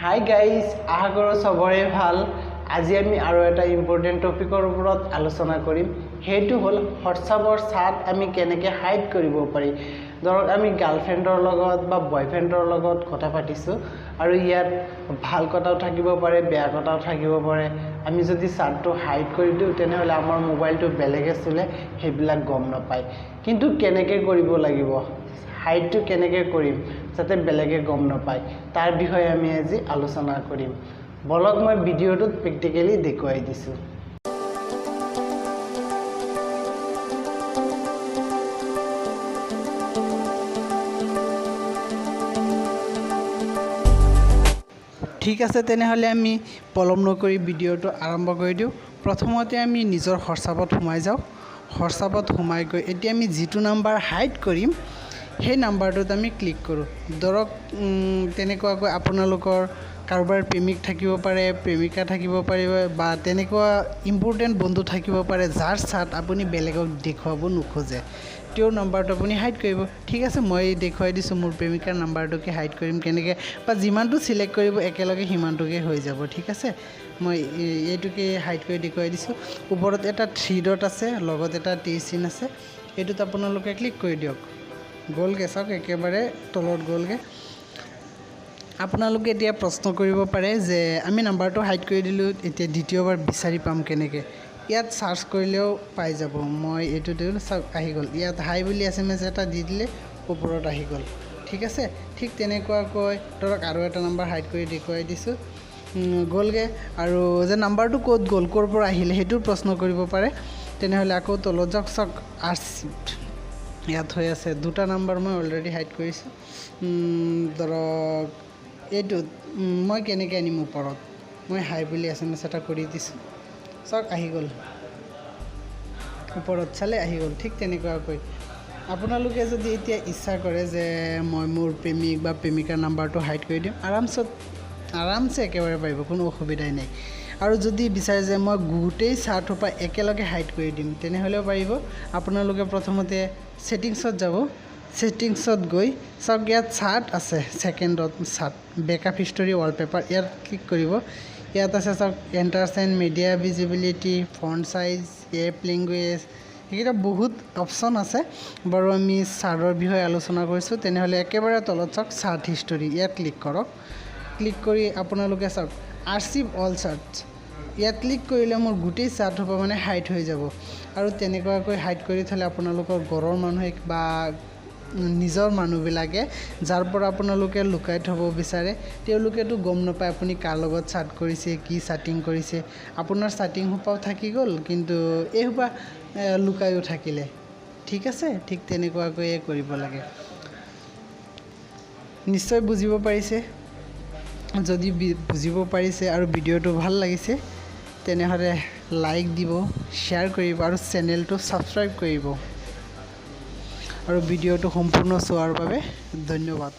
Hi guys, আশা কৰোঁ চবৰে ভাল। আজি আমি আৰু এটা ইম্পৰ্টেণ্ট টপিকৰ ওপৰত আলোচনা কৰিম। সেইটো হ'ল হোৱাটছআপৰ চাট আমি কেনেকৈ হাইড কৰিব পাৰি। ধৰক আমি গাৰ্লফ্ৰেণ্ডৰ লগত বা বয়ফ্ৰেণ্ডৰ লগত কথা পাতিছোঁ আৰু ইয়াত ভাল কথাও থাকিব পাৰে, বেয়া কথাও থাকিব পাৰে। আমি যদি চাটটো হাইড কৰি দিওঁ তেনেহ'লে আমাৰ মোবাইলটো বেলেগে চলে, সেইবিলাক গম নাপায়। কিন্তু কেনেকৈ কৰিব লাগিব, হাইডটো কেনেকৈ কৰিম যাতে বেলেগে গম নাপায়, তাৰ বিষয়ে আমি আজি আলোচনা কৰিম। বলক মই ভিডিঅ'টোত প্ৰেক্টিকেলি দেখুৱাই দিছোঁ। ঠিক আছে, তেনেহ'লে আমি পলম নকৰি ভিডিঅ'টো আৰম্ভ কৰি দিওঁ। প্ৰথমতে আমি নিজৰ হোৱাটছআপত সোমাই যাওঁ। হোৱাটছআপত সোমাই গৈ এতিয়া আমি যিটো নাম্বাৰ হাইড কৰিম সেই নাম্বাৰটোত আমি ক্লিক কৰোঁ। ধৰক তেনেকুৱাকৈ আপোনালোকৰ কাৰোবাৰ প্ৰেমিক থাকিব পাৰে, প্ৰেমিকা থাকিব পাৰিব বা তেনেকুৱা ইম্পৰ্টেণ্ট বন্ধু থাকিব পাৰে যাৰ চাট আপুনি বেলেগক দেখুৱাব নোখোজে। তেওঁৰ নাম্বাৰটো আপুনি হাইড কৰিব। ঠিক আছে, মই দেখুৱাই দিছোঁ মোৰ প্ৰেমিকাৰ নাম্বাৰটোকে হাইড কৰিম কেনেকৈ, বা যিমানটো চিলেক্ট কৰিব একেলগে সিমানটোকে হৈ যাব। ঠিক আছে, মই এইটোকে হাইড কৰি দেখুৱাই দিছোঁ। ওপৰত এটা 3 ডট আছে, লগত এটা টিচিন আছে, এইটোত আপোনালোকে ক্লিক কৰি দিয়ক। গ'লগৈ, চাওক একেবাৰে তলত গ'লগৈ। আপোনালোকে এতিয়া প্ৰশ্ন কৰিব পাৰে যে আমি নাম্বাৰটো হাইড কৰি দিলোঁ, এতিয়া দ্বিতীয়বাৰ বিচাৰি পাম কেনেকৈ। ইয়াত চাৰ্চ কৰিলেও পাই যাব। মই এইটো দিলোঁ, চাওক আহি গ'ল। ইয়াত হাই বুলি SMS এটা দি দিলে ওপৰত আহি গ'ল। ঠিক আছে, ঠিক তেনেকুৱাকৈ ধৰক আৰু এটা নাম্বাৰ হাইড কৰি দেখুৱাই দিছোঁ, গ'লগৈ। আৰু যে নাম্বাৰটো ক'ত গ'ল, ক'ৰ পৰা আহিলে সেইটো প্ৰশ্ন কৰিব পাৰে। তেনেহ'লে আকৌ তলত যাওক, চাওক আৰ্চিভড ইয়াত হৈ আছে। দুটা নাম্বাৰ মই অলৰেডি হাইড কৰিছোঁ। ধৰক এইটোত মই কেনেকৈ আনিম, ওপৰত মই হাই বুলি SMS এটা কৰি দিছোঁ, চাওক আহি গ'ল। ওপৰত চালে আহি গ'ল। ঠিক তেনেকুৱাকৈ আপোনালোকে যদি এতিয়া ইচ্ছা কৰে যে মই মোৰ প্ৰেমিক বা প্ৰেমিকাৰ নাম্বাৰটো হাইড কৰি দিম, আৰামছে একেবাৰে পাৰিব, কোনো অসুবিধাই নাই। আৰু যদি বিচাৰে যে মই গোটেই চাৰ্টৰ পৰা একেলগে হাইড কৰি দিম তেনেহ'লেও পাৰিব। আপোনালোকে প্ৰথমতে ছেটিংছত যাব। ছেটিংছত গৈ চাওক ইয়াত চাৰ্ট আছে, ছেকেণ্ডত চাৰ্ট, বেকআপ হিষ্টৰী, ৱালপেপাৰ, ইয়াত ক্লিক কৰিব। ইয়াত আছে চাওক এণ্টাৰছ and media visibility, font size, app language, সেইকেইটা বহুত অপশ্যন আছে। বাৰু আমি চাৰ্টৰ বিষয়ে আলোচনা কৰিছোঁ, তেনেহ'লে একেবাৰে তলত চাওক চাৰ্ট হিষ্টৰী, ইয়াত ক্লিক কৰক। ক্লিক কৰি আপোনালোকে চাওক আৰ্চিভ অল চাৰ্টছ, ইয়াত ক্লিক কৰিলে মোৰ গোটেই চাৰ্ট হ'ব মানে হাইড হৈ যাব। আৰু তেনেকুৱাকৈ হাইড কৰি থ'লে আপোনালোকৰ ঘৰৰ মানুহে বা নিজৰ মানুহবিলাকে যাৰ পৰা আপোনালোকে লুকাই থ'ব বিচাৰে তেওঁলোকেতো গম নাপায় আপুনি কাৰ লগত চাট কৰিছে, কি চাটিং কৰিছে। আপোনাৰ চাটিং সোপাও থাকি গ'ল, কিন্তু এই সোপা লুকায়ো থাকিলে। ঠিক আছে, ঠিক তেনেকুৱাকৈয়ে কৰিব লাগে। নিশ্চয় বুজিব পাৰিছে। যদি বুজিব পাৰিছে আৰু ভিডিঅ'টো ভাল লাগিছে তেনেহ'লে লাইক দিব, শ্বেয়াৰ কৰিব আৰু চেনেলটো ছাবস্ক্ৰাইব কৰিব। আৰু ভিডিঅ'টো সম্পূৰ্ণ চোৱাৰ বাবে ধন্যবাদ।